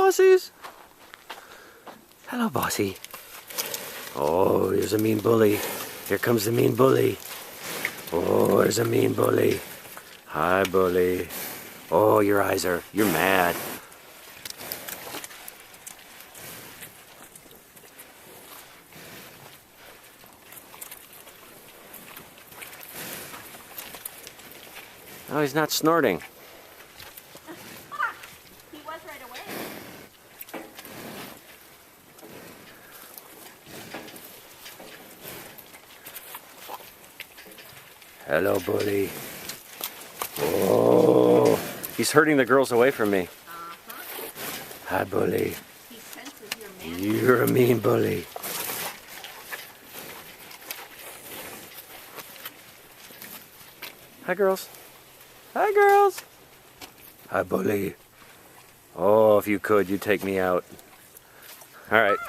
bossies. Hello, bossy. Oh, here's a mean bully. Here comes the mean bully. Oh, there's a mean bully. Hi, bully. Oh, you're mad. Oh, he's not snorting. He was right away. Hello, bully. Oh, he's hurting the girls away from me. Hi, bully. He senses your man. You're a mean bully. Hi, girls. Hi, girls. Hi, bully. Oh, if you could, you'd take me out. All right.